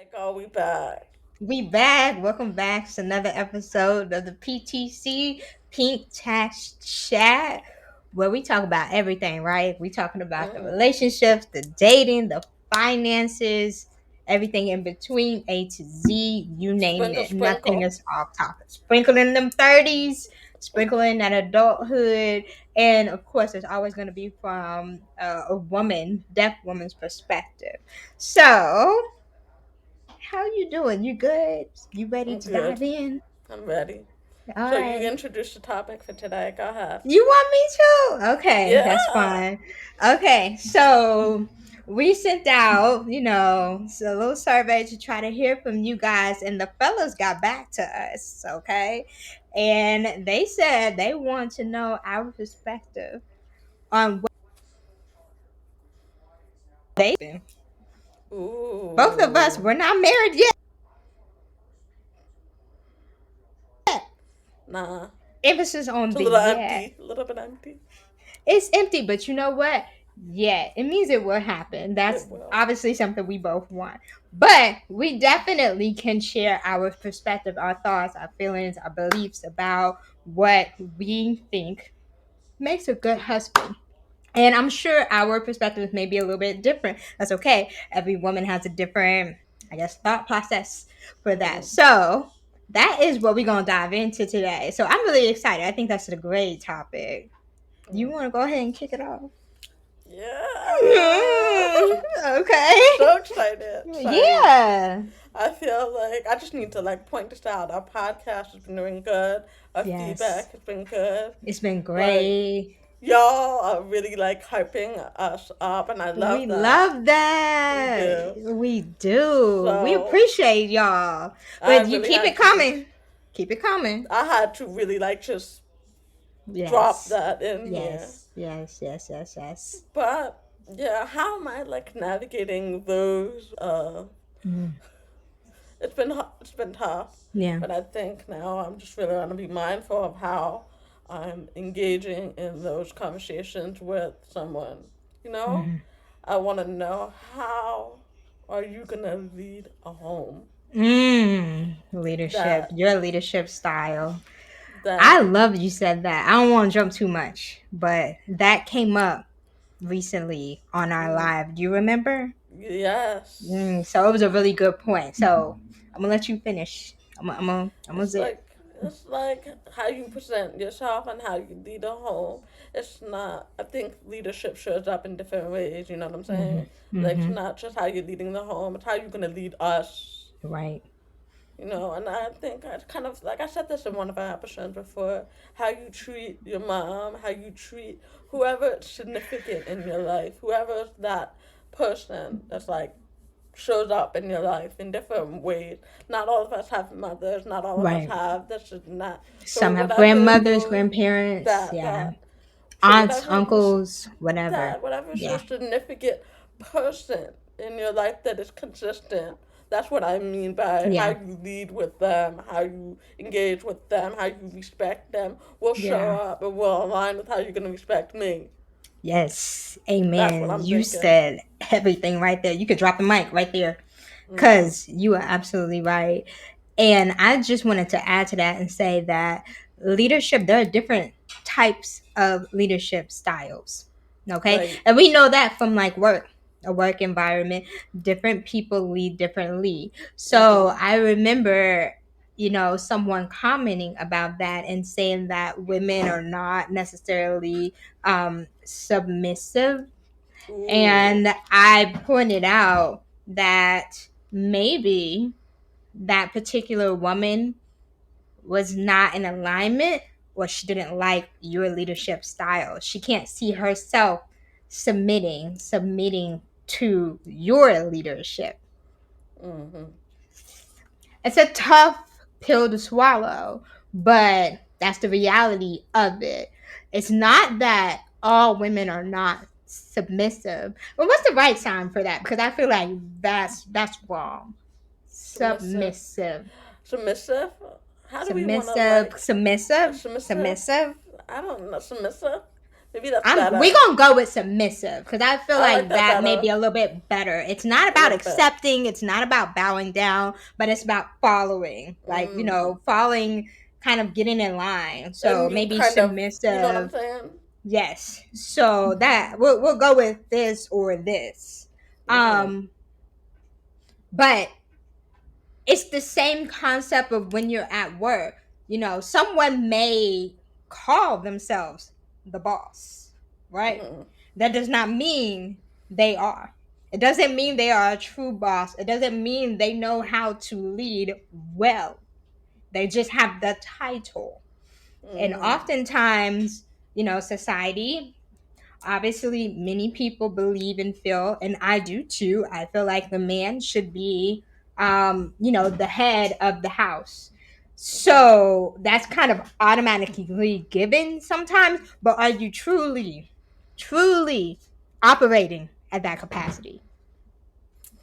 We back. We back. Welcome back to another episode of the PTC Pink Tax Chat, where we talk about everything, right? We talking about the Mm-hmm. relationships, the dating, the finances, everything in between, A to Z, you name Sprinkle, it. Nothing sprinkle. is off topic. Sprinkling them 30s, sprinkling that adulthood, and of course, it's always going to be from a woman, deaf woman's perspective. So, how you doing? You good? You ready I'm to good. dive in? I'm ready. All So you right. introduced the topic for today. Go ahead. You want me to? Okay, that's Yeah. fine. Okay, so we sent out, a little survey to try to hear from you guys, and the fellas got back to us, okay? And they said they want to know our perspective on what they been. Both of us, Ooh. we're not married yet. Nah. Emphasis on It's a the little yet. empty. A little bit empty. It's empty, but you know what? Yeah, it means it will happen. That's It will. obviously something we both want. But we definitely can share our perspective, our thoughts, our feelings, our beliefs about what we think makes a good husband. And I'm sure our perspectives may be a little bit different. That's okay. Every woman has a different, I guess, thought process for that. Mm. So that is what we're going to dive into today. So I'm really excited. I think that's a great topic. You Mm. want to go ahead and kick it off? Yeah. Okay. So excited. So Yeah. I feel like I just need to point this out. Our podcast has been doing good. Our Yes. feedback has been good. It's been Like great. y'all are really hyping us up, and I We love that. love We that. do. We do. We So appreciate y'all. I But you really keep had it to just coming. Keep it coming. I had to really just drop Yes. that in here. Yes. Yes. Yes. Yes. Yes. But yeah, how am I navigating those? Mm. It's been tough, Yeah. but I think now I'm just really gonna be mindful of how I'm engaging in those conversations with someone. You know, Mm. I want to know how are you gonna lead a home Leadership. that Your leadership style. I that love you said that. I don't want to jump too much, but that came up recently on our mm, live. Do you remember? yes. So it was a really good point. So I'm gonna let you finish. I'm gonna It's zip. it's how you present yourself and how you lead a home. It's not. I think leadership shows up in different ways. You know what I'm Hmm. saying? It's Hmm. not just how you're leading the home. It's how you're gonna lead us. Right. You know, and I think I kind of I said this in one of our episodes before. How you treat your mom, how you treat whoever is significant in your life, whoever is that person that's shows up in your life in different ways. Not all of us have mothers, not all of us Right. have this and that. So Some have whatever grandmothers, your grandparents. that Yeah. that so Aunts, uncles, whatever. whatever's your Yeah. significant person in your life that is consistent. That's what I mean by how Yeah. you lead with them, how you engage with them, how you respect them will show Yeah. up and will align with how you're gonna respect me. Yes. That's what Amen. I'm You thinking. said everything right there. You could drop the mic right there. Mhm. Because you are absolutely right. And I just wanted to add to that and say that leadership, there are different types of leadership styles. Okay. Right. And we know that from a work environment, different people lead differently. So Mhm. I remember, someone commenting about that and saying that women are not necessarily submissive, Ooh. and I pointed out that maybe that particular woman was not in alignment, or she didn't like your leadership style. She can't see herself submitting to your leadership. Mhm. It's a tough pill to swallow, but that's the reality of it. It's not that all women are not submissive. But what's the right sign for that? Because I feel like that's wrong. Submissive. Submissive. Submissive? How do we want to Submissive. Submissive. submissive? Submissive. I don't know. Submissive? Maybe that's We better. gonna go with submissive because I feel I like like that that may better be a little bit better. It's not a about little bit. accepting, it's not about bowing down, but it's about following. Like, Mm. following, kind of getting in line. So And you maybe kind of, you know what I'm submissive. saying? Yes. So that we'll go with this or this. Mm-hmm. But it's the same concept of when you're at work. Someone may call themselves the boss, right? Mm-hmm. That does not mean they are. It doesn't mean they are a true boss. It doesn't mean they know how to lead well. They just have the title. And Mm-hmm. oftentimes, society, obviously, many people believe and feel, and I do too. I feel like the man should be, the head of the house. Mm-hmm. So that's kind of automatically given sometimes. But are you truly operating at that capacity?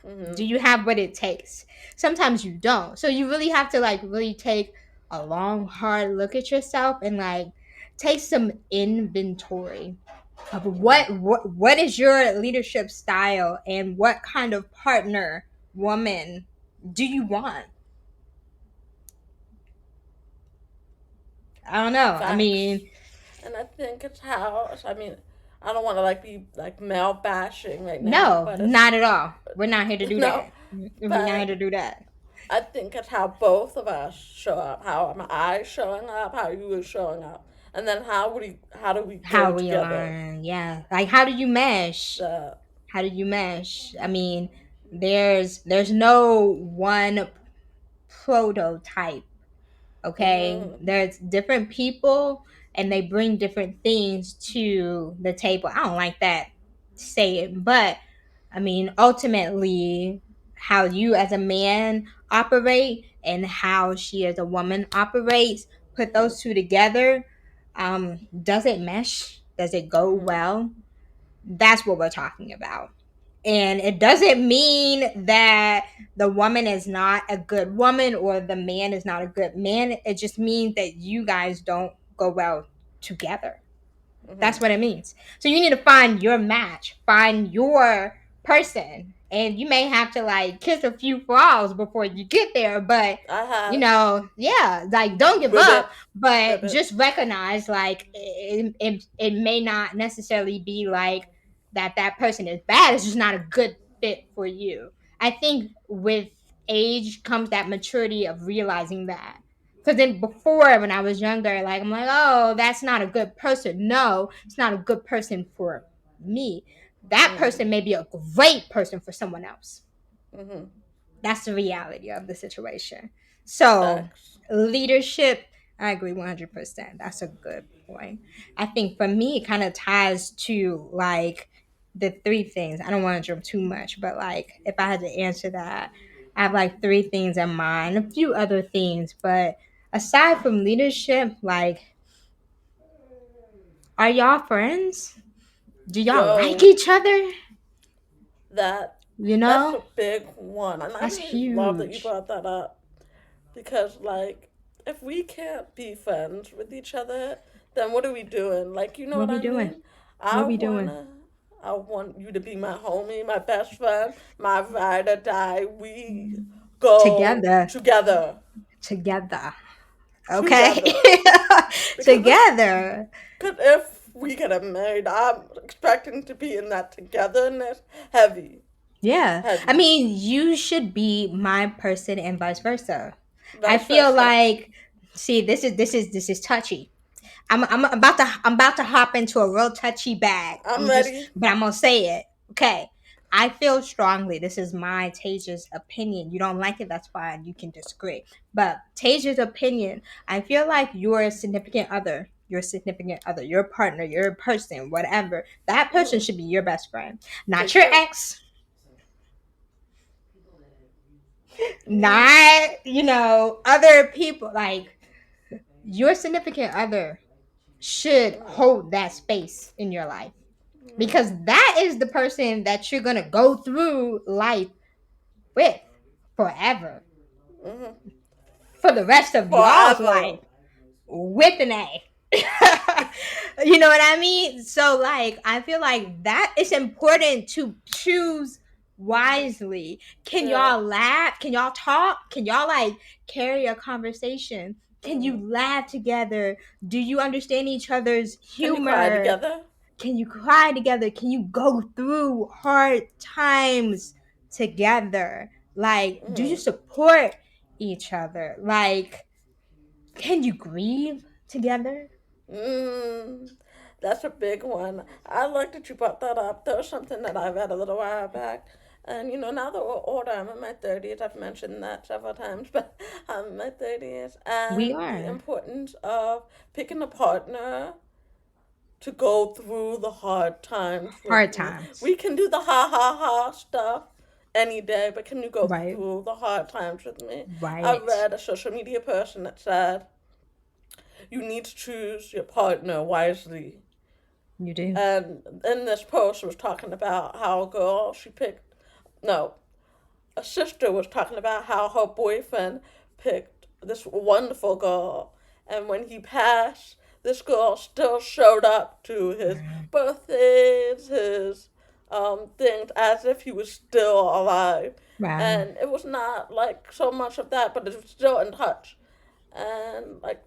Mm-hmm. Do you have what it takes? Sometimes you don't. So you really have to like really take a long, hard look at yourself and like take some inventory of what is your leadership style and what kind of partner, woman, do you want? I don't know. I Facts. mean, And I think it's how, I mean, I don't want to like be like male bashing right now, no, but it's, not at all. We're not here to do no, that. We're not here but to do that. I think it's how both of us show up. How am I showing up? How you are showing up? And then how do we go How we together? align, yeah. Like, how do you mesh? The How do you mesh? I mean, there's no one prototype. Okay, mm-hmm. there's different people and they bring different things to the table. I don't like that saying, but I mean, ultimately, how you as a man operate and how she as a woman operates, put Mm-hmm. those two together. Does it mesh? Does it go Mm-hmm. well? That's what we're talking about. And it doesn't mean that the woman is not a good woman or the man is not a good man. It just means that you guys don't go well together. Mm-hmm. That's what it means. So you need to find your match, find your person. And you may have to like kiss a few frogs before you get there, but I have yeah, like don't give up, ribbit, but ribbit. just recognize like it may not necessarily be like that person is bad. It's just not a good fit for you. I think with age comes that maturity of realizing that. Because then before, when I was younger, like I'm like, oh, that's not a good person. No, it's not a good person for me. That Mm-hmm. person may be a great person for someone else. Mm-hmm. That's the reality of the situation. So, Facts. leadership, I agree 100%. That's a good point. I think for me, it kind of ties to like the three things. I don't want to jump too much, but like if I had to answer that, I have like three things in mind, a few other things. But aside from leadership, like, are y'all friends? Do y'all like Yo, each other? that You that's know, a big one, and I that's really love that you huge. brought that up because like if we can't be friends with each other, then what are we doing? Like, you know What what we I doing? mean? What I we doing? wanna, I want you to be my homie, my best friend, my ride or die. We go Together. together, Together. Okay? together. Because Together. if we get married, I'm expecting to be in that togetherness, heavy, Yeah. I heavy, mean, you should be my person and vice versa. I vice feel versa. like, see, this is touchy. I'm about to hop into a real touchy bag. I'm ready. But I'm gonna say it. Okay. I feel strongly. This is my Taja's opinion. You don't like it, that's fine. You can disagree. But Taja's opinion, I feel like your partner, your person, whatever. That person Mm-hmm. should be your best friend, They not your should. ex, Mm-hmm. not other people. Like your significant other should Mm-hmm. hold that space in your life Mm-hmm. because that is the person that you're going to go through life with forever, Mm-hmm. for the rest of y'all's Forever. life with an A. You know what I mean? So like I feel like that it's important to choose wisely. Can Yeah. y'all laugh? Can y'all talk? Can y'all like carry a conversation? Can you Mm. laugh together? Do you understand each other's Can you cry humor? together? Can you cry together? Can you go through hard times together? Like, do you Mm. support each other? Like, can you grieve together? Mm. That's a big one. I like that you brought that up. That was something that I read a little while back. And now that we're older, I'm in my 30s. I've mentioned that several times, but I'm in my 30s. We And the are. importance of picking a partner to go through the hard times with Hard you. times. We can do the ha ha ha stuff any day, but can you go Right. through the hard times with me? I Right. read a social media person that said you need to choose your partner wisely. You do. And in this post was talking about how a girl she picked, no, a sister was talking about how her boyfriend picked this wonderful girl, and when he passed, this girl still showed up to his birthdays, his things, as if he was still alive. Wow. And it was not like so much of that, but it was still in touch. And like,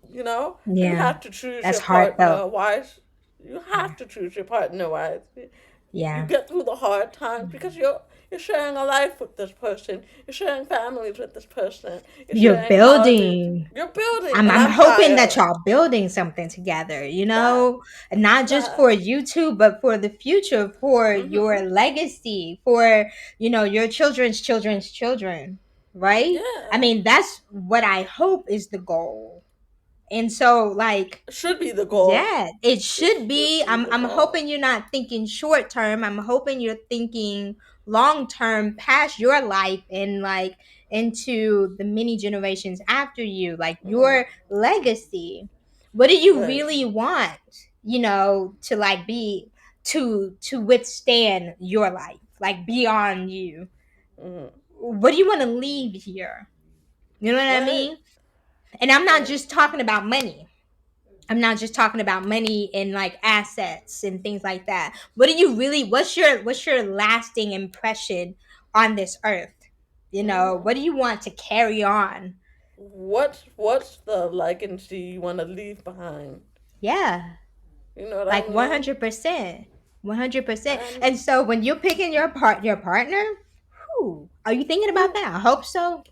you Yeah. have to choose That's your heartfelt. partner wise. You have to choose your partner wise. You Yeah. get through the hard times because you're sharing a life with this person. You're sharing families with this person. You're You're sharing holidays. building. You're building, I'm and I'm I'm hoping that tired. y'all building something together, That and not just that. for you two, but for the future, for Mhm. your legacy, for your children's children's children, right? I Yeah. mean, that's what I hope is the goal. And so like It should be the goal. yeah, it It should should be. be I'm the I'm goal. hoping you're not thinking short term. I'm hoping you're thinking long term past your life and like into the many generations after you, like Mhm. your legacy. What do you Right. really want, to like be to withstand your life, like beyond you? Mhm. What do you want to leave here? You know what I Right. mean? And I'm not Right. just talking about money. I'm not just talking about money and like assets and things like that. What do you really what's your lasting impression on this earth? Mhm. What do you want to carry on? What's the legacy you want to leave behind? Yeah. You know what I Like mean? 100%. 100%. And And so when you're picking your partner, who are you thinking about who that? I hope so.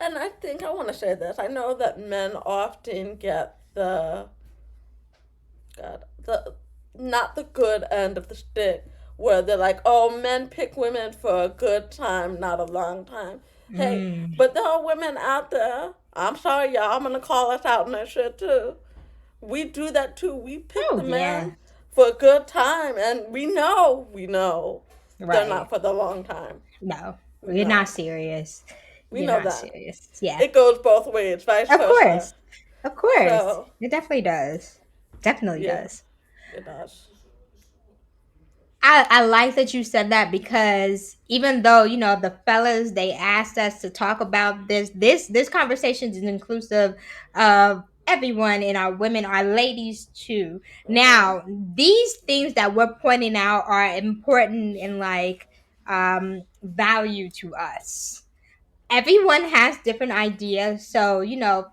And I think I want to say this. I know that men often get the not the good end of the stick, where they're like, "Oh, men pick women for a good time, not a long time." Hey, Mm. but there are women out there. I'm sorry, y'all. I'm gonna call us out on that shit too. We do that too. We pick Oh the yeah. men for a good time, and we know they're not Right. for the long time. No. We You're not know. serious. We You're know not that. serious. Yeah. It goes both ways, vice Of versa. course. Of course. So, It definitely does. Definitely yeah, does. it does. I like that you said that because even though, the fellas they asked us to talk about this conversation is inclusive of everyone and our women, our ladies too. Mhm. Now, these things that we're pointing out are important and like value to us. Everyone has different ideas, so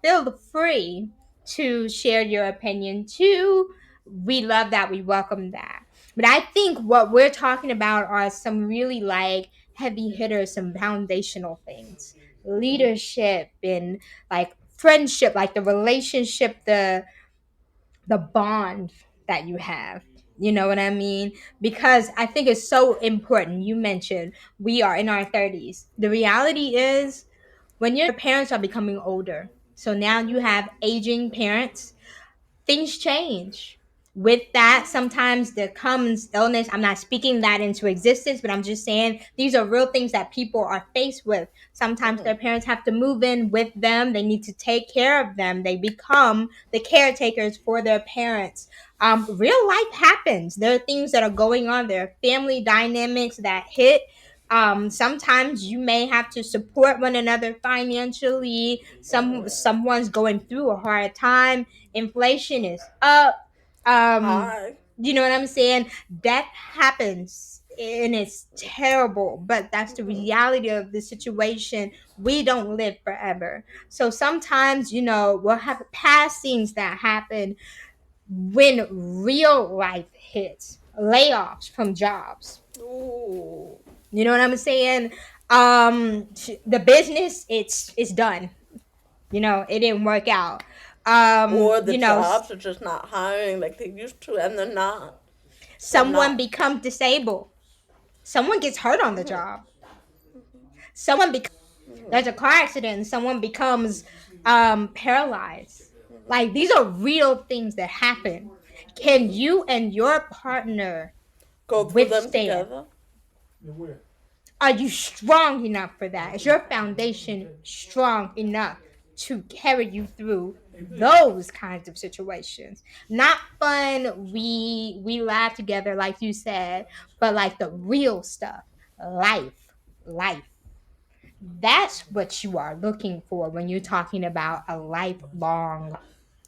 feel free to share your opinion too. We love that, we welcome that. But I think what we're talking about are some really like heavy hitters, some foundational things, leadership and like friendship, like the relationship, the bond that you have. You know what I mean? Because I think it's so important. You mentioned we are in our 30s. The reality is when your parents are becoming older, so now you Mhm. have aging parents, things change. With that, sometimes there comes illness. I'm not speaking that into existence, but I'm just saying these are real things that people are faced with. Sometimes Mhm. their parents have to move in with them. They need to take care of them. They become the caretakers for their parents. Real life happens. There are things that are going on. There are family dynamics that hit. Sometimes you may have to support one another financially. Someone's going through a hard time. Inflation is up. um Hi. you know what I'm saying? That happens and it's terrible, but that's the reality of the situation. We don't live forever. So sometimes, we'll have past things that happen when real life hits, layoffs from jobs. Ooh. You know what I'm saying? The business, it's done. It didn't work out. Or the jobs are just not hiring like they used to, and they're not. They're Someone not. becomes disabled. Someone gets hurt on the job. Someone becomes, there's a car accident and someone becomes paralyzed. Like, these are real things that happen. Can you and your partner Go through them withstand? together. Are you strong enough for that? Is your foundation strong enough to carry you through those kinds of situations? Not fun, we laugh together like you said, but like the real stuff. Life. That's what you are looking for when you're talking about a lifelong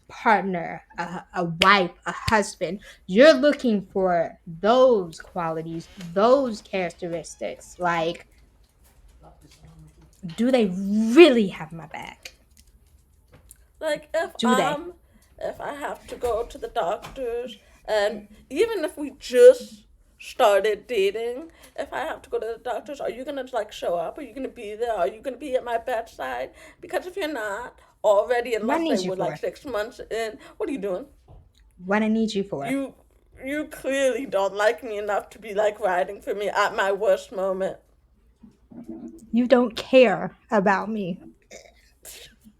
partner, a wife, a husband. You're looking for those qualities, those characteristics. Like, do they really have my back? Like Do they? if I have to go to the doctors, and even if we just started dating, if I have to go to the doctors, are you gonna like show up? Are you gonna be there? Are you gonna be at my bedside? Because if you're not already, and What I let's say need you we're like for? 6 months in, what are you doing? What I need you for? You you clearly don't like me enough to be like riding for me at my worst moment. You don't care about me.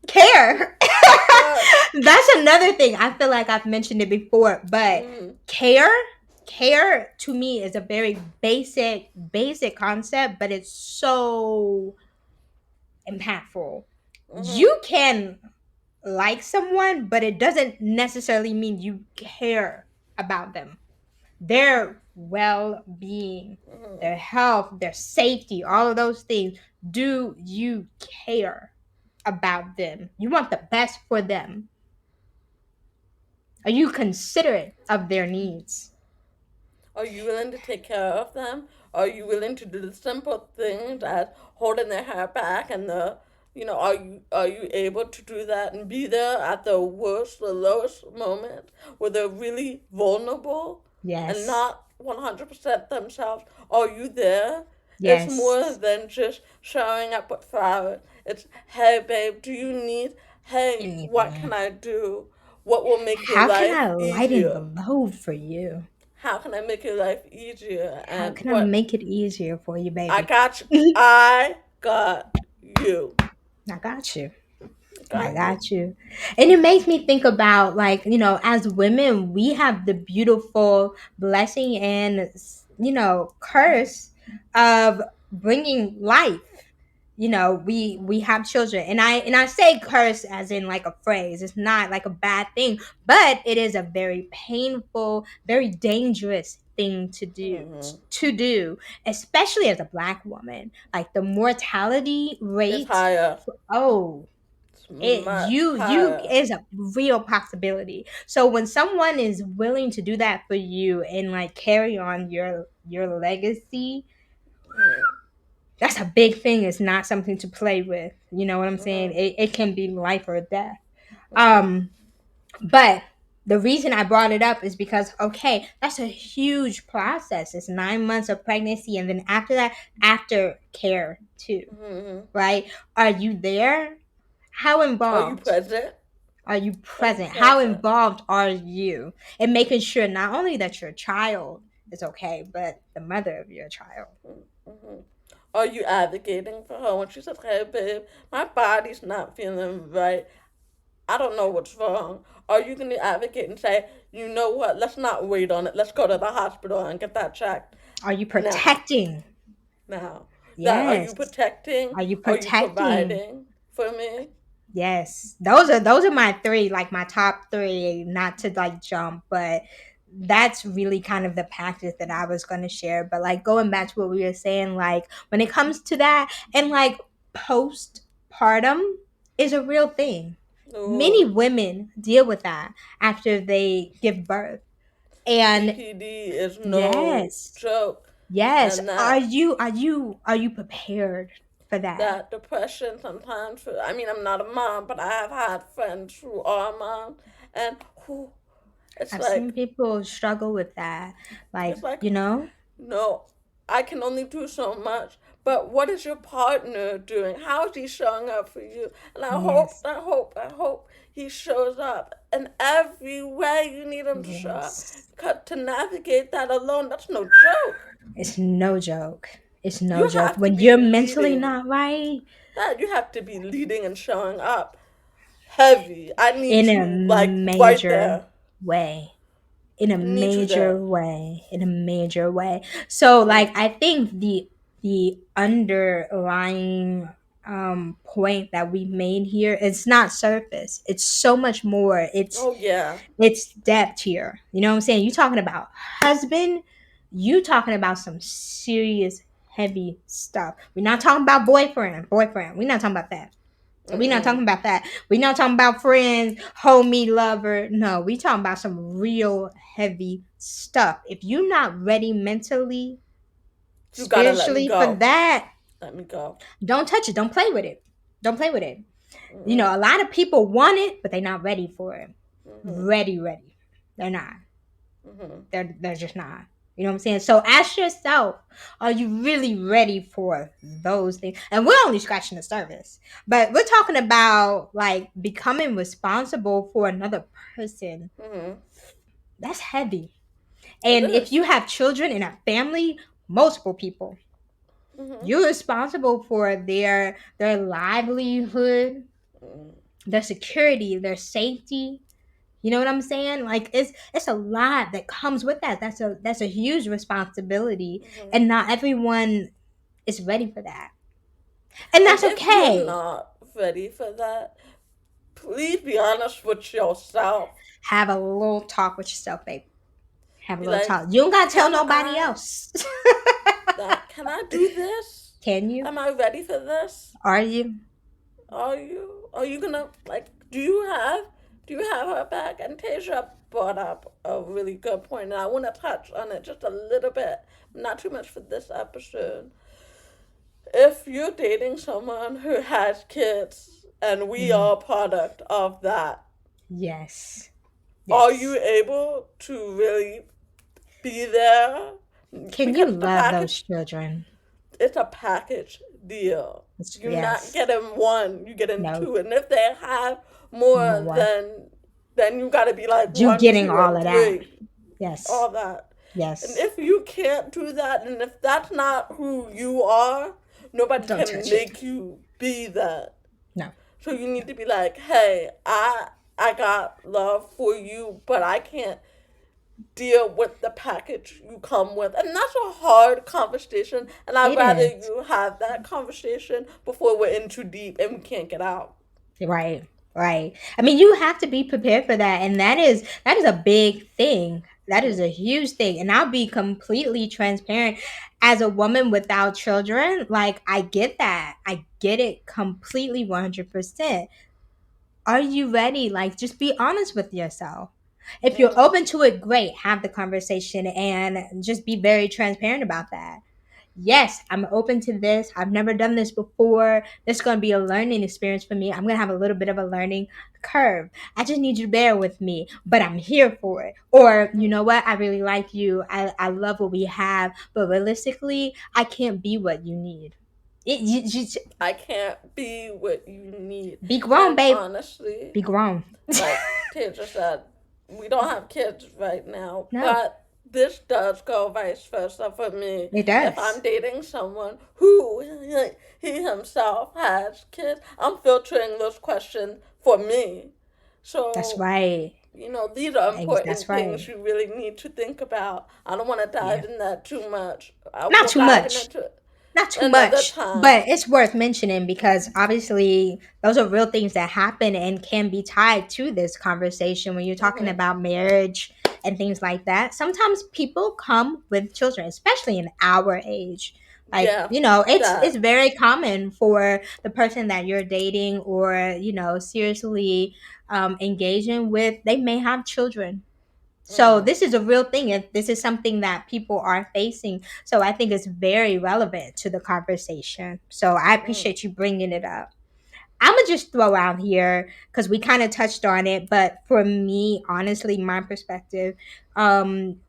Care. But That's another thing. I feel like I've mentioned it before, but mm, care, care to me is a very basic concept, but it's so impactful. mm-hmm, You can like someone, but it doesn't necessarily mean you care about them. Their well-being, mm-hmm. their health, their safety, all of those things. Do you care about them? You want the best for them. Are you considerate of their needs? Are you willing to take care of them? Are you willing to do the simple things as holding their hair back and are you able to do that and be there at the worst, the lowest moment where they're really vulnerable and Yes. not 100% themselves? Are you there? It's more Yes. than just showing up with flowers. It's, hey, babe, do you need? Hey, what can Anything. I do? What will make your How can life I lighten the easier? load for you? How can I make your life easier? How And can I make it easier for you, I baby? got you. I got you. I got you. I Got you. got you. And it makes me think about, like, as women, we have the beautiful blessing and, curse of bringing life. We have children. And I say curse as in like a phrase. It's not like a bad thing, but it is a very painful, very dangerous thing Mm-hmm. to do, especially as a black woman. Like, the mortality It's rate, higher. oh, It's it much you higher. is a real possibility. So when someone is willing to do that for you and like carry on your legacy, that's a big thing. It's not something to play with. You know what I'm saying? Mm-hmm. It can be life or death. Mm-hmm. um but the reason I brought it up is because, okay, that's a huge process. It's 9 months of pregnancy, and then after that, after care too, Mm-hmm. right? Are you there? How Are you involved present? are you Are you present? How present? involved are you in making sure not only that your child is okay, but the mother of your child? Mm-hmm. Are you advocating for her when she says, "Hey, babe, my body's not feeling right. I don't know what's wrong." Are you going to advocate and say, "You know what? Let's not wait on it. Let's go to the hospital and get that checked Are you now"? protecting? Now, that are you Yes. protecting? Are you Are you protecting? providing for me? Yes. Those are my three, like my top three, not to like jump, but that's really kind of the practice that I was going to share. But like going back to what we were saying, like when it comes to that, and like postpartum is a real thing. Many Oh, women deal with that after they give birth. And PPD is no yes, joke, yes. and Are you prepared for that? that depression sometimes. I mean, I'm not a mom, but I have had friends who are moms, and who it's I've seen like people struggle with that. Like, it's like you know? no, I can only do so much. But what is your partner doing? How is he showing up for you? And Yes. I hope he shows up in every way you need him to show up. Yes. Because to navigate that alone, that's no joke. It's no joke. It's no You joke. have to When be you're mentally leading. not right, That you have to be leading and showing up heavy. I need in a you like right major there. way. In a I need you there. major way. In a major way. So Mm. like I think the underlying point that we made here, it's not surface. It's so much more. Oh yeah. It's depth here. You know what I'm saying? You talking about husband, you talking about some serious heavy stuff. We're not talking about boyfriend. We're not talking about that. We're not Mm-mm. talking about that. We're not talking about friends, homie, lover. No, we talking about some real heavy stuff. If you're not ready mentally, You gotta let me spiritually for go. that, Let me go. don't touch it. Don't play with it. Don't play with it. You Mm-mm. know, a lot of people want it, but they're not ready for it. Mm-hmm. Ready. They're not. Mm-hmm. They're just not. You know what I'm saying? So ask yourself, are you really ready for those things? And we're only scratching the surface. But we're talking about like becoming responsible for another person. Mm-hmm. That's heavy. It And if is. you have children in a family, multiple people, Mm-hmm. you're responsible for their livelihood, Mm-hmm. their security, their safety. You know what I'm saying? Like it's a lot that comes with that. That's a huge responsibility, Mm-hmm. and not everyone is ready for that, and And that's if you're okay. not ready for that, please be honest with yourself. Have a little talk with yourself, babe. Have a Be little like, talk. You don't gotta tell can nobody I else. can I do this? Can you? Am I ready for this? Are you? Are you? Are you gonna like? Do you have her back? And Tasia brought up a really good point, and I want to touch on it just a little bit, not too much for this episode. If you're dating someone who has kids, and we Mm. are a product of that, Yes. are you Yes. able to really be there? Can you Because the love those package, children? it's a package deal. You're not Yes. getting one, you're getting No. two. And if they have more, More. then you gotta be like You one, getting two, all and of that? three. Yes. All that. And Yes. if you can't do that, and if that's not who you are, nobody Don't can touch it. make you be that. No. So you need to be like, hey, I got love for you, but I can't deal with the package you come with. And that's a hard conversation. And I'd It rather is. you have that conversation before we're in too deep and we can't get out. Right. Right. I mean, you have to be prepared for that, and that is a big thing. That is a huge thing. And I'll be completely transparent. As a woman without children, like I get that. I get it completely 100%. Are you ready? Like just be honest with yourself. If you're Mm-hmm. open to it, great. Have the conversation and just be very transparent about that. Yes, I'm open to this. I've never done this before. This is going to be a learning experience for me. I'm going to have a little bit of a learning curve. I just need you to bear with me, but I'm here for it. Or, you know what? I really like you. I love what we have, but realistically, I can't be what you need. You I can't be what you need. be grown, And babe. honestly, Be grown. like Taylor said, we don't have kids right now, No, but this does go vice versa for me. it If I'm does. dating someone who he himself has kids, I'm filtering those questions for me. That's So, right. these are That's important right. things you really need to think about. I don't want to Yeah. dive in that too much. Not We'll too dive much. into it Not too another much, but time. it's worth mentioning because obviously those are real things that happen and can be tied to this conversation when you're talking Hmm. about marriage and things like that. Sometimes people come with children, especially in our age. Like, Yeah, it's that. very common for the person that you're dating or, seriously engaging with, they may have children. So Mm, this is a real thing, and this is something that people are facing. So I think it's very relevant to the conversation. So I mm, appreciate you bringing it up. I'm gonna just throw out here because we kind of touched on it, but for me, honestly, my perspective,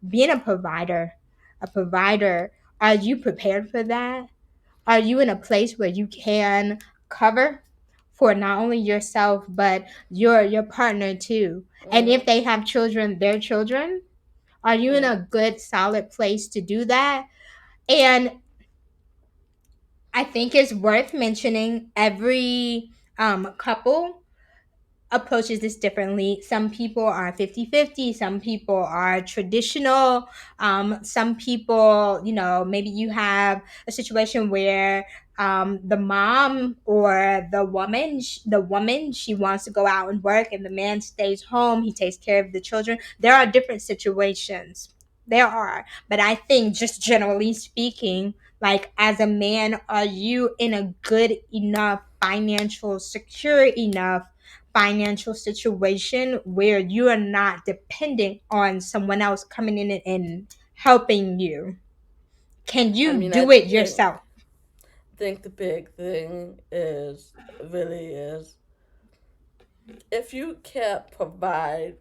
being a provider, are you prepared for that? Are you in a place where you can cover for not only yourself but your partner too? And if mm, they have children, their children, are you in mm, a good solid place to do that? And I think it's worth mentioning every couple approaches this differently. Some people are 50-50. Some people are traditional. Some people, maybe you have a situation where the mom or the woman, she wants to go out and work and the man stays home. He takes care of the children. There are different situations. There are. But I think, just generally speaking, like, as a man, are you in a good enough financial, secure enough financial situation where you are not dependent on someone else coming in and helping you? Can I you mean, I do it think yourself? think the big thing is really is if you can't provide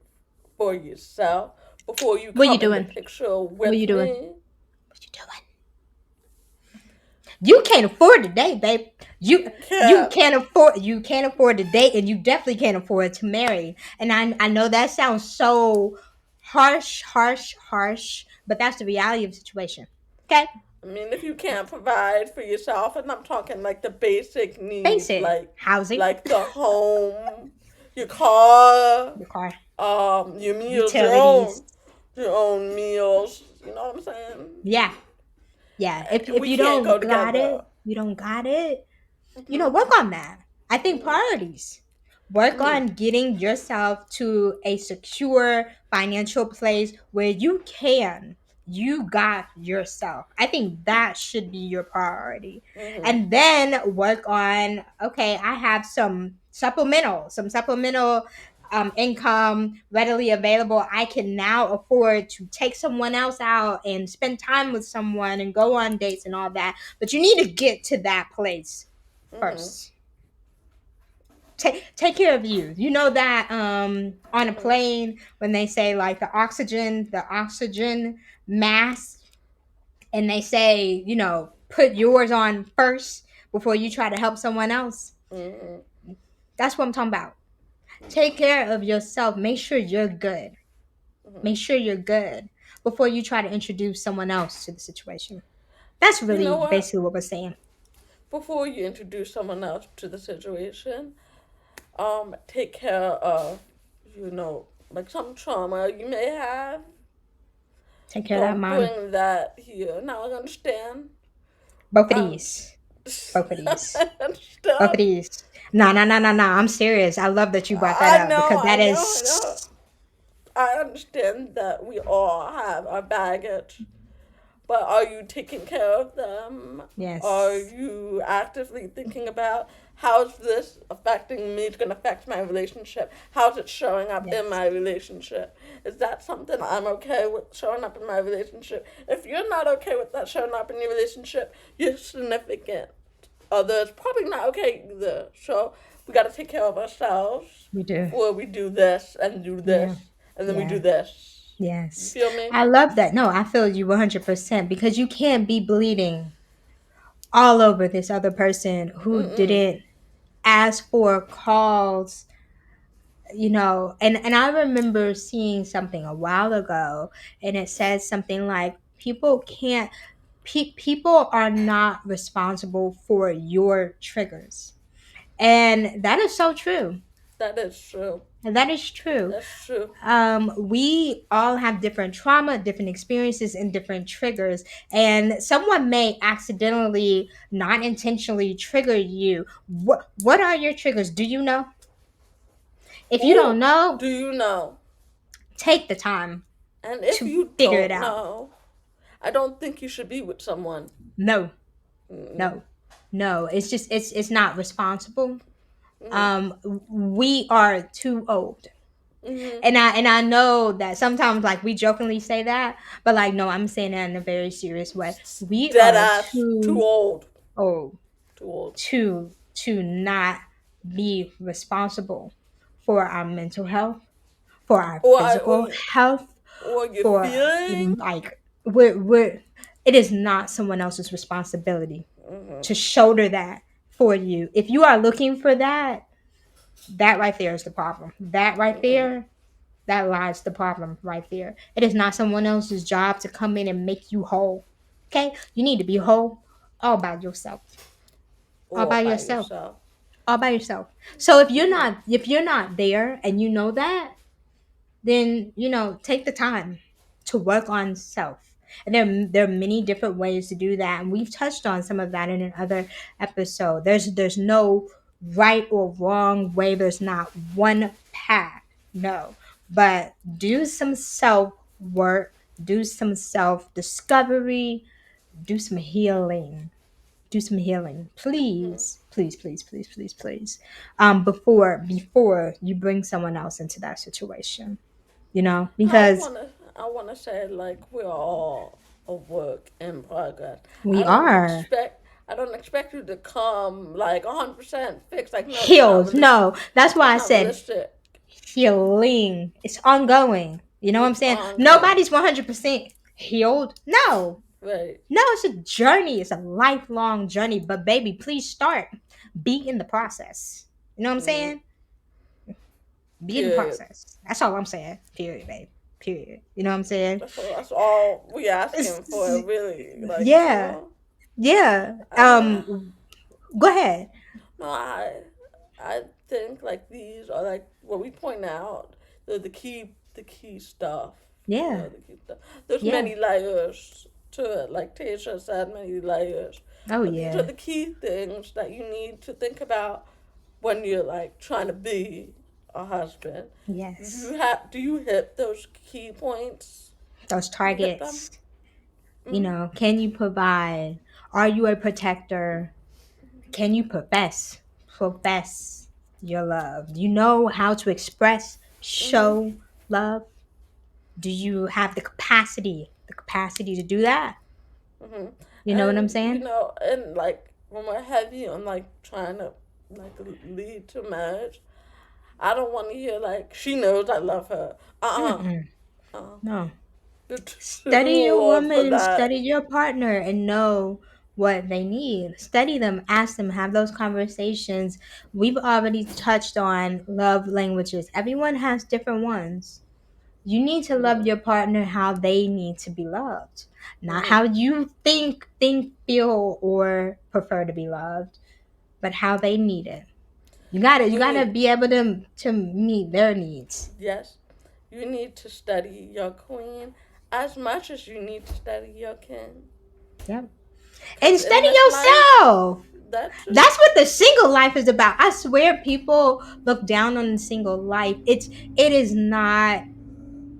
for yourself before you What you come in the doing? picture What with you doing? me, What you doing? You can't afford to date, babe. You you you can't. can't afford to date, and you definitely can't afford to marry. And I know that sounds so harsh, harsh, harsh, but that's the reality of the situation. Okay, I mean, if you can't provide for yourself, and I'm talking like the basic face needs, it. Housing, like the home, your car, your car, your meals, utilities. your own meals. You know what I'm saying? Yeah, yeah. If We you can't go don't got together. it, you don't got it. Hmm. Work on that. I think Hmm. priorities. Work Hmm. on getting yourself to a secure financial place where you got yourself. I think that should be your priority. Hmm. And then work on, okay, I have some supplemental income readily available. I can now afford to take someone else out and spend time with someone and go on dates and all that. But you need to get to that place Hmm. first. Take care of you. You know that on a Hmm. plane, when they say, like, the oxygen mask, and they say, put yours on first before you try to help someone else. Hmm. That's what I'm talking about. Take care of yourself. Make sure you're good. Hmm. Make sure you're good before you try to introduce someone else to the situation. That's You know really what? basically what we're saying. Before you introduce someone else to the situation, take care of, like some trauma you may have. Take care of that, Don't mom. bring that here. Now I understand. Both of Um, these. Both of these. I Both of understand. these. No, no, no, no, no. I'm serious. I love that you brought that I up know, because I that know, I know. is, I understand that we all have our baggage, but are you taking care of them? Are yes. you actively thinking about how's this affecting me? It's going to affect my relationship. How's it showing up in Yes. my relationship? Is that something I'm okay with showing up in my relationship? If you're not okay with that showing up in your relationship, your significant other's probably not okay either. So we got to take care of ourselves We do. before we do this and do Yeah. this and then we do Yeah. this. You Yes. feel me? I love that. No, I feel you 100% because you can't be bleeding all over this other person who Mm-mm. didn't ask for calls, and I remember seeing something a while ago, and it says something like, people are not responsible for your triggers. And that is so true. That is true. And that is true. That's true. We all have different trauma, different experiences, and different triggers. And someone may accidentally, not intentionally trigger you. What are your triggers? Do you know? If you don't Ooh, know, do you know? take the time. And if to you figure it don't out. know, I don't think you should be with someone. No, Mm-mm. no, no. It's just it's not responsible. Mm-hmm. We are too old. Mm-hmm. And I know that sometimes like we jokingly say that, but like no, I'm saying that in a very serious way. We Dead are ass. Too too old. old Too old. to not be responsible for our mental health, for our Or physical health, your for feelings. like we're it is not someone else's responsibility Mm-hmm. to shoulder that for you. If you are looking for that, that right there is the problem. That right Mm-hmm. there, that lies the problem right there. It is not someone else's job to come in and make you whole. Okay? You need to be whole all by yourself. All Or by by yourself. yourself. All by yourself. So Mm-hmm. if you're not there and you know that, then take the time to work on self. And there are many different ways to do that, and we've touched on some of that in another episode. There's no right or wrong way. There's not one path. No, but do some self work, do some self discovery, do some healing, do some healing, Mm-hmm. please, please, please, please, please, please, before you bring someone else into that situation, I because wanna I wanna say like we're all a work in progress. we are I don't expect you to come like 100% fixed. Like no, healed. No, that's why that's I not said realistic. healing. It's ongoing. You know what I'm It's saying? ongoing. Nobody's 100% healed. No, Right. no, it's a journey. It's a lifelong journey. But baby, please start. Be in the process. You know what I'm Mm-hmm. saying? Be in the Period. process. That's all I'm saying. Period, babe. Period. You know what I'm saying? That's all we asking for, really. Like Yeah. Yeah. and Go ahead. no, I think like these are like what we point out. They're the key stuff. Yeah. The key stuff. There's Yeah. many layers to it. Like Tasha said, many layers. Oh But these are yeah. the key things that you need to think about when you're like trying to be a husband. Yes. Do you hit those key points? Those Do you hit them? targets. Mm-hmm. Can you provide? Are you a protector? Can you profess your love? Do you know how to express, Mm-hmm. show love? Do you have the capacity to do that? Mm-hmm. You know what I'm And saying? and like when we're heavy on like trying to like lead to marriage, I don't want to hear like she knows I love her. Mm-mm. Uh. No. You're too Study your old for woman, that. study your partner, and know what they need. Study them, ask them, have those conversations. We've already touched on love languages. Everyone has different ones. You need to love Mhm. your partner how they need to be loved, not Mhm. how you think, feel, or prefer to be loved, but how they need it. You gotta You be able to meet their needs. yes, you need to study your queen as much as you need to study your king. Yep. And Cause in study this life, yourself. that too. That's what the single life is about. I swear people look down on the single life. It is not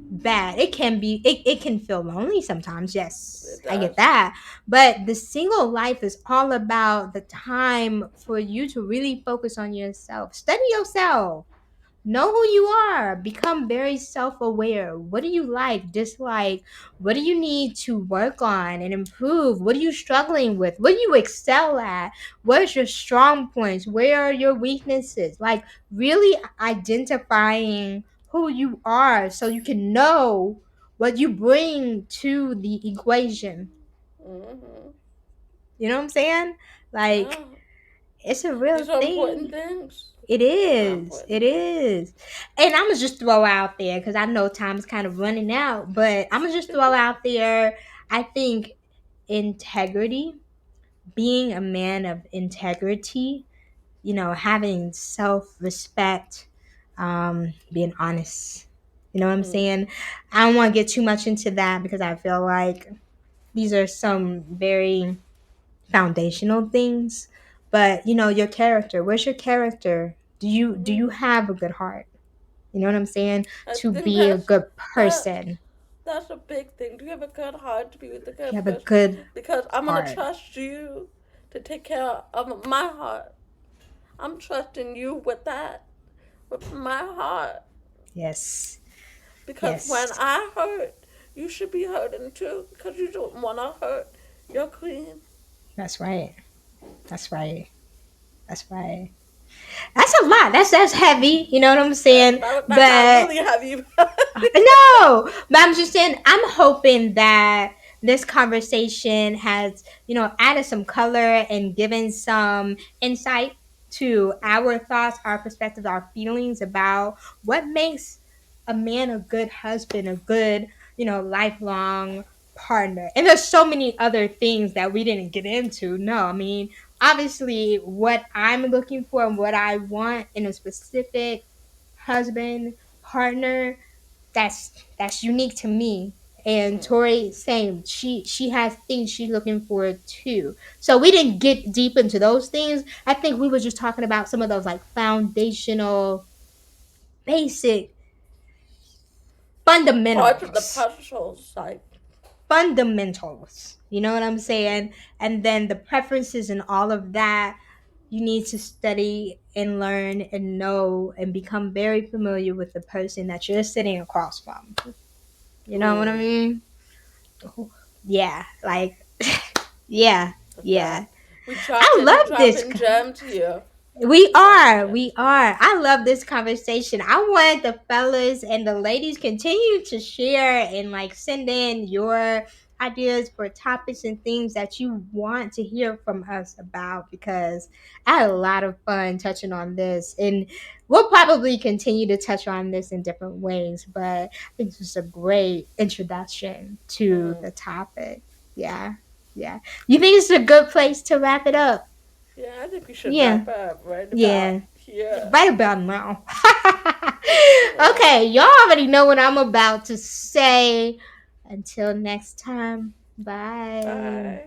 bad. It can feel lonely sometimes. Yes, It I get does. that. But the single life is all about the time for you to really focus on yourself. Study yourself. Know who you are. Become very self-aware. What do you like, dislike? What do you need to work on and improve? What are you struggling with? What do you excel at? Where's your strong points? Where are your weaknesses? Like really identifying who you are so you can know what you bring to the equation. Mhm. You know what I'm saying? Like Yeah. it's a real These are important thing. things. It These are is. It important things. is. And I'm gonna just throw out there because I know time's kind of running out, but I'm gonna just throw out there. I think integrity, being a man of integrity, having self respect, being honest. You know what I'm Mhm. saying? I don't want to get too much into that because I feel like these are some very foundational things. But your character. Where's your character? Do you Mhm. have a good heart? You know what I'm saying? I To think be a good that person. That's a big thing. Do you have a good heart to be with a You good have a person? good Because I'm gonna heart. trust you to take care of my heart. I'm trusting you with that, with my heart. Yes. Because when Yes. I hurt, you should be hurting too. Because you don't wanna hurt your queen. That's right. That's right. That's right. That's a lot. That's heavy. You know what I'm saying? That got But really heavy. no, but I'm just saying, I'm hoping that this conversation has, added some color and given some insight to our thoughts, our perspectives, our feelings about what makes a man a good husband, a good, lifelong partner. And there's so many other things that we didn't get into. No, I mean, obviously, what I'm looking for and what I want in a specific husband, partner, that's unique to me. And Tori, same. She has things she's looking for too. So we didn't get deep into those things. I think we were just talking about some of those like foundational, basic Parts of the fundamentals. puzzle side. Fundamentals. You know what I'm saying? And then the preferences and all of that, you need to study and learn and know and become very familiar with the person that you're sitting across from. You know what I Ooh, mean? Yeah, like yeah, that. yeah. I We love this. dropping gems here. We We dropping are, gems we here. are. I love this conversation. I want the fellas and the ladies continue to share and like send in your ideas for topics and things that you want to hear from us about, because I had a lot of fun touching on this, and we'll probably continue to touch on this in different ways, but I think this is a great introduction to Mm-hmm. the topic. Yeah. Yeah. You think it's a good place to wrap it up? Yeah, I think we should Yeah. wrap up right about Yeah. here. Right about now. Yeah. Okay, y'all already know what I'm about to say. Until next time, bye. Bye.